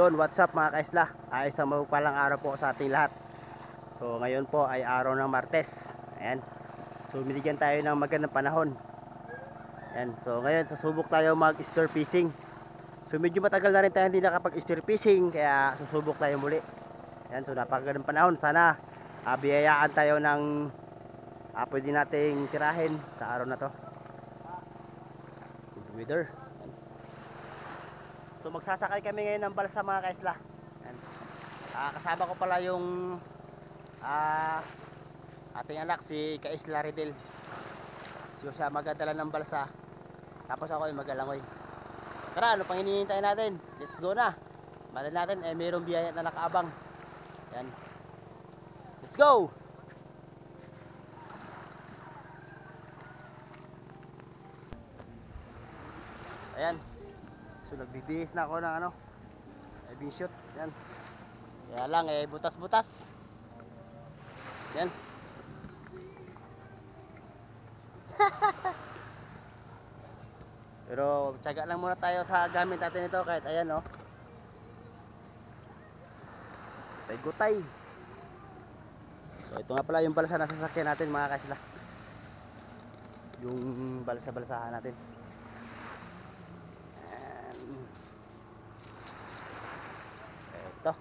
Yon, what's up mga kaisla? Ay, isang mapagpalang araw po sa ating lahat. So ngayon po ay araw ng Martes. Ayan. So binigyan tayo ng magandang panahon. Ayan. So ngayon susubok tayo mag-spear fishing. So medyo matagal na rin tayo hindi nakapag-spear fishing, kaya susubok tayo muli. Ayan. So napakagandang panahon. Sana biyayaan tayo ng pwede nating tirahin sa araw na to. Good weather. Ayan. So magsasakay kami ngayon ng balsa mga kaisla. Ayan. Kasama ko pala yung ating anak si Kaisla Ridel. So siya magdadala ng balsa, tapos ako ay magalangoy. Tara, ano pang hinihintay natin? Let's go na. Malay natin mayroong biyaya na nakaabang. Yan. Let's go. Ayan. So nagbibihis na ako ng shoot. Yan. Kaya lang butas-butas. Yan. Pero tiyaga lang muna tayo sa gamit natin ito, kahit ayan gutay. So ito nga pala yung balsa na sasakyan natin mga kaisla. Yung balsa-balsahan natin. Ito.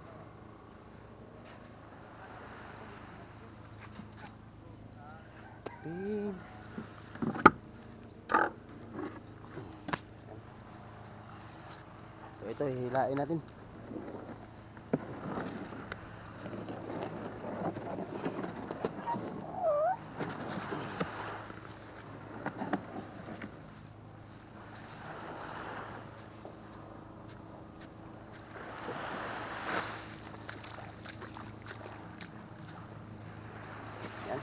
So ito hihilain natin. Yan.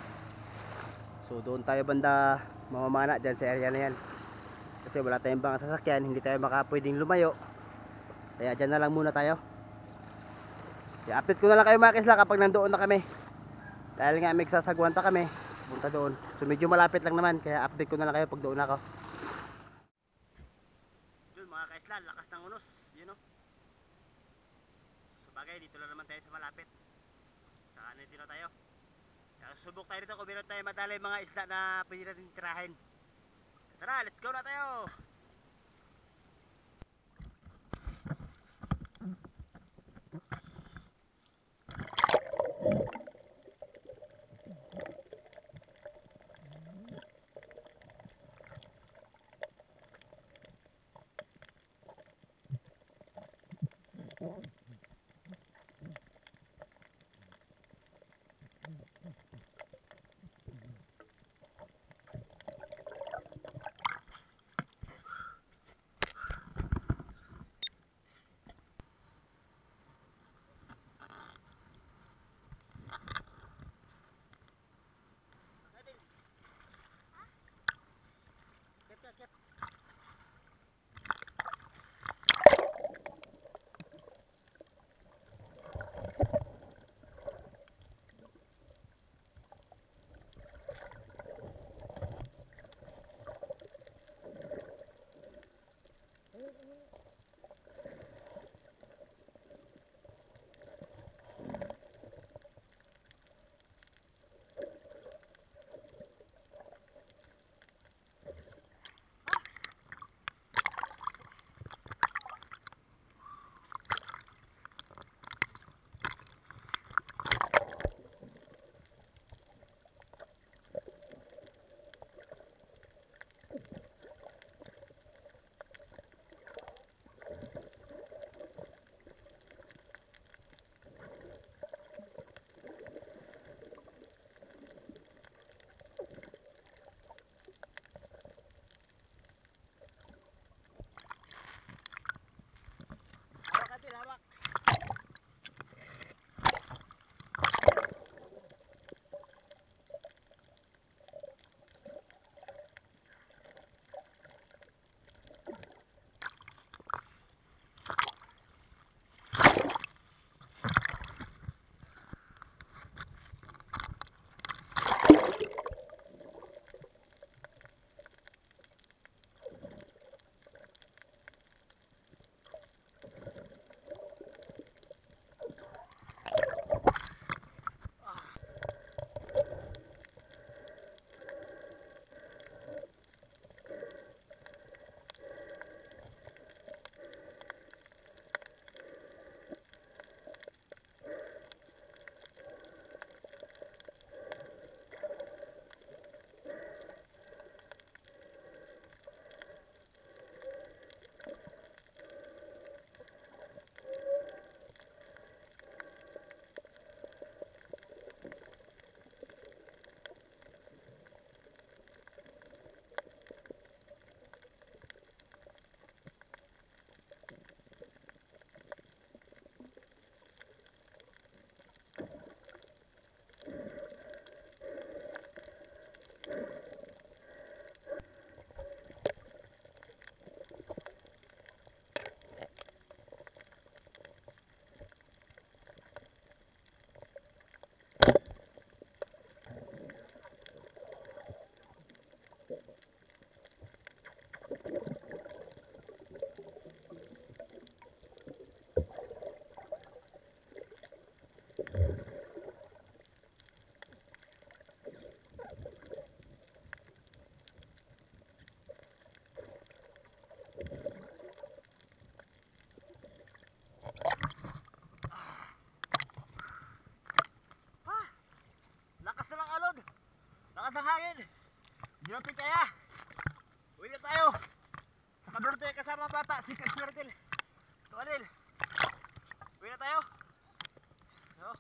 So doon tayo banda mamamana dyan sa area na yan. Kasi wala tayong bang sasakyan, hindi tayo pwedeng lumayo. Kaya dyan na lang muna tayo. I-update ko na lang kayo mga kisla kapag nandoon na kami. Dahil nga may sasagwan pa kami, punta doon. So medyo malapit lang naman, kaya update ko na lang kayo pag doon ako. Yun mga kaisla, lakas ng unos, yun o. So bagay, dito lang naman tayo sa malapit. Saka na dito tayo. Kaya subok tayo dito kung meron tayo madali mga isda na pwede natin tirahin. Tara, let's go na tayo. Lakas na ng alon. Lakas ng hangin. Hindi natin kaya. Uwi na tayo. Sa kabalo tayo kasama bata. Si Kasmertil. So Anil. Uwi na tayo. So.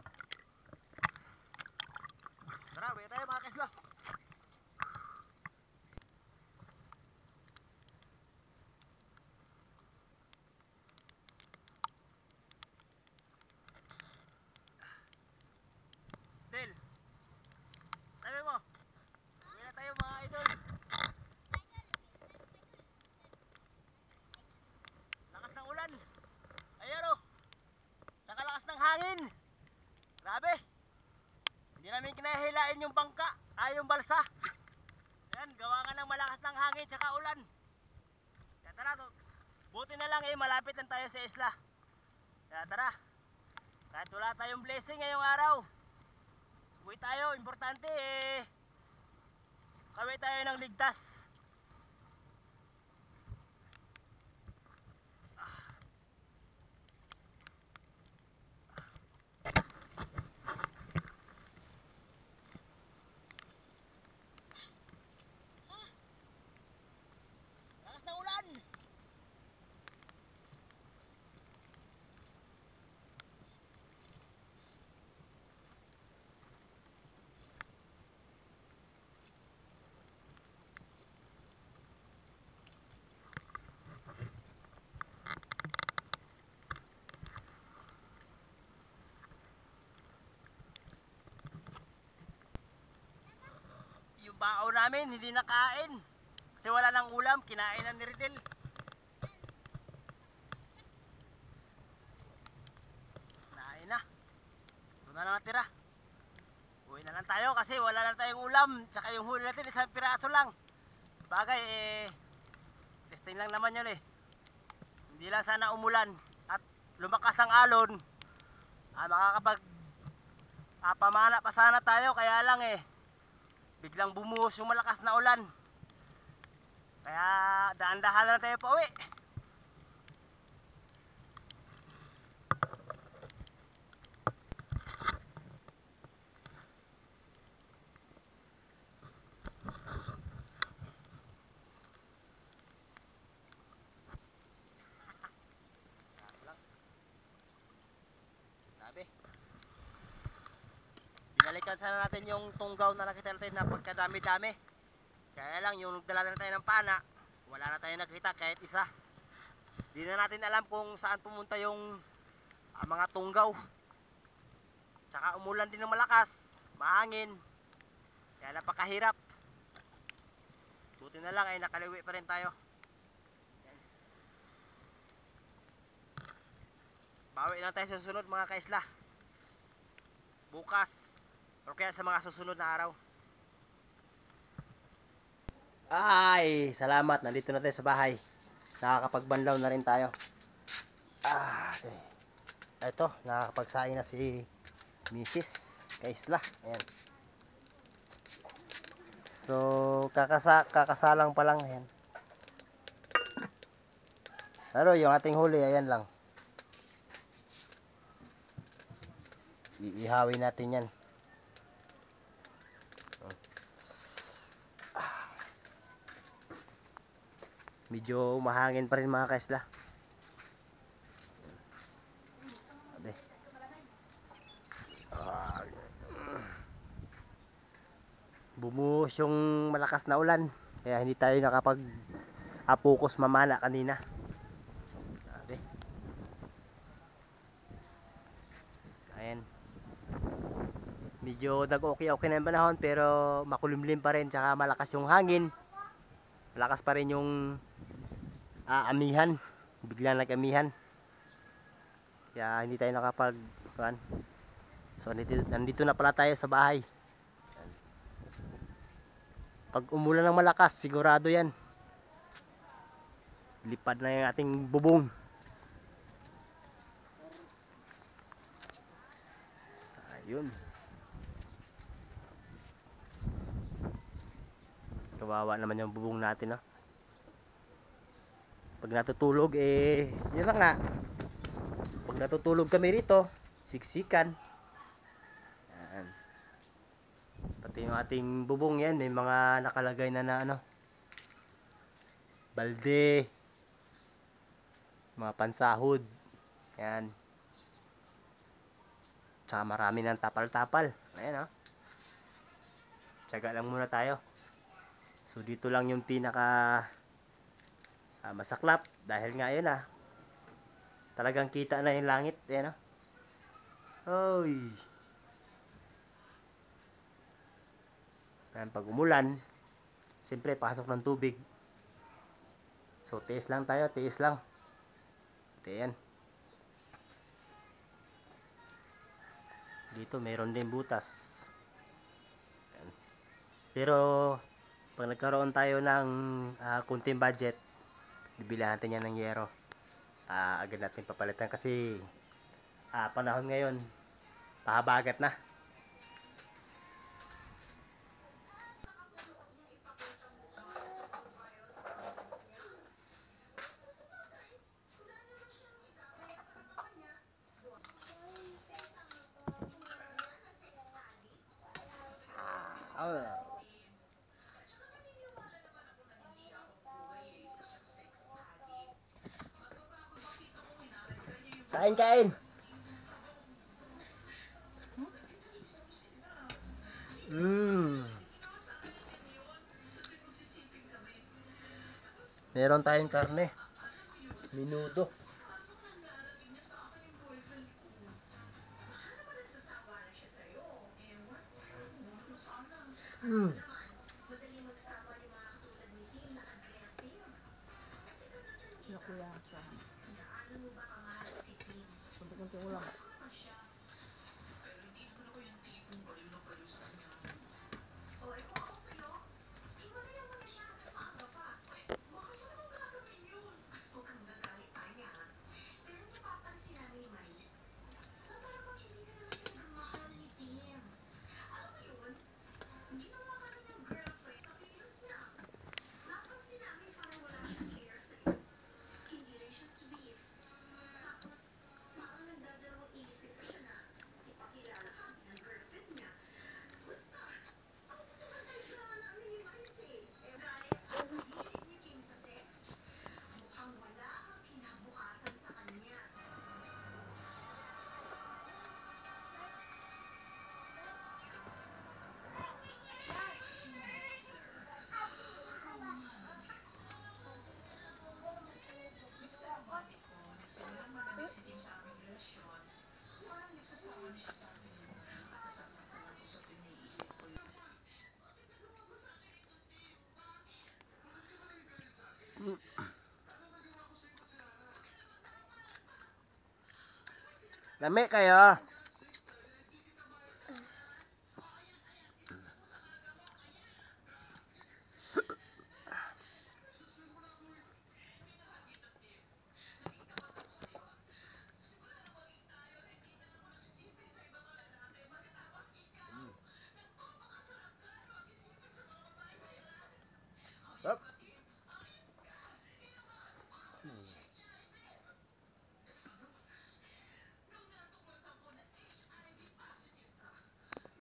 Tara, uwi na tayo mga kaisla. Del. Tayo mo. Uwi na tayo mga idol. Lakas ng ulan. Ayan o. Saka lakas ng hangin. Grabe. Hindi namin kinahilain yung bangka. Yung balsa. Ayan, gawa nga ng malakas ng hangin tsaka ulan. Kaya tara, buti na lang malapit lang tayo sa isla. Kaya tara. Kahit wala tayong blessing ngayong araw. Uwi tayo, importante kami tayo ng ligtas. Lakas ng ulan. Yung bao namin hindi nakain. Kasi wala nang ulam, kinain na ni Riddle. Kinain na. Ito na lang natira. Uwi na lang tayo kasi wala na tayong ulam. Tsaka yung huli natin isang piraso lang. Bagay testing lang naman yun Hindi lang sana umulan at lumakas ang alon. Makakapag pamana pa sana tayo, kaya lang biglang bumuhos yung malakas na ulan. Kaya daan-dahan lang tayo pa uwi. Grabe. Binalikan sana natin yung tunggaw na nakita natin na pagkadami-dami. Kaya lang yung nagdala na tayo ng pana, wala na tayo nakita kahit isa. Di na natin alam kung saan pumunta yung mga tunggaw. Tsaka umulan din ng malakas, mahangin. Kaya napakahirap. Buti na lang nakaliwi pa rin tayo. Bawi lang tayo sa susunod mga kaisla. Bukas o kaya sa mga susunod na araw. Ay, salamat. Nandito na tayo sa bahay. Nakakapagbanlaw na rin tayo. Okay. Ito, nakakapagsaing na si Mrs. Kaisla. Ayan. So, kakasalang pa lang. Ayan. Pero yung ating huli, ayan lang. Iihawin natin yan. Medyo mahangin pa rin mga kaisla. Bumuhos yung malakas na ulan. Kaya hindi tayo nakapag-focus mamana kanina. Ayan. Medyo nag-okay na yung panahon pero makulimlim pa rin tsaka malakas yung hangin. Malakas pa rin yung amihan. Biglang nag-amihan. Kaya hindi tayo So nandito na pala tayo sa bahay. Pag umulan ng malakas, sigurado yan. Lipad na yung ating bubong. Yun. Kawawa naman yung bubong natin, no? Pag natutulog, yun lang nga. Pag natutulog kami rito, siksikan. Yan. Pati yung ating bubong yan, may mga nakalagay na ano, balde, mga pansahod. Yan. Tsaka marami ng tapal-tapal. Ayan, oh. Tiyaga lang muna tayo. So dito lang yung pinaka masaklap dahil nga yun talagang kita na yung langit. Ayan, oh. Oy. Ayan, pag umulan, siyempre pasok ng tubig. So tiis lang tayo, tiis lang. Ayan. Dito meron din butas. Ayan. Pero pag nagkaroon tayo ng kunting budget, bibilihan natin yan ng yero. Agad natin papalitan kasi panahon ngayon, pahabagat na. Kain, kain. Meron tayong karne. Minudo. Mm. Nakuyasa. Kunti-kunti ulam. Lami kayo.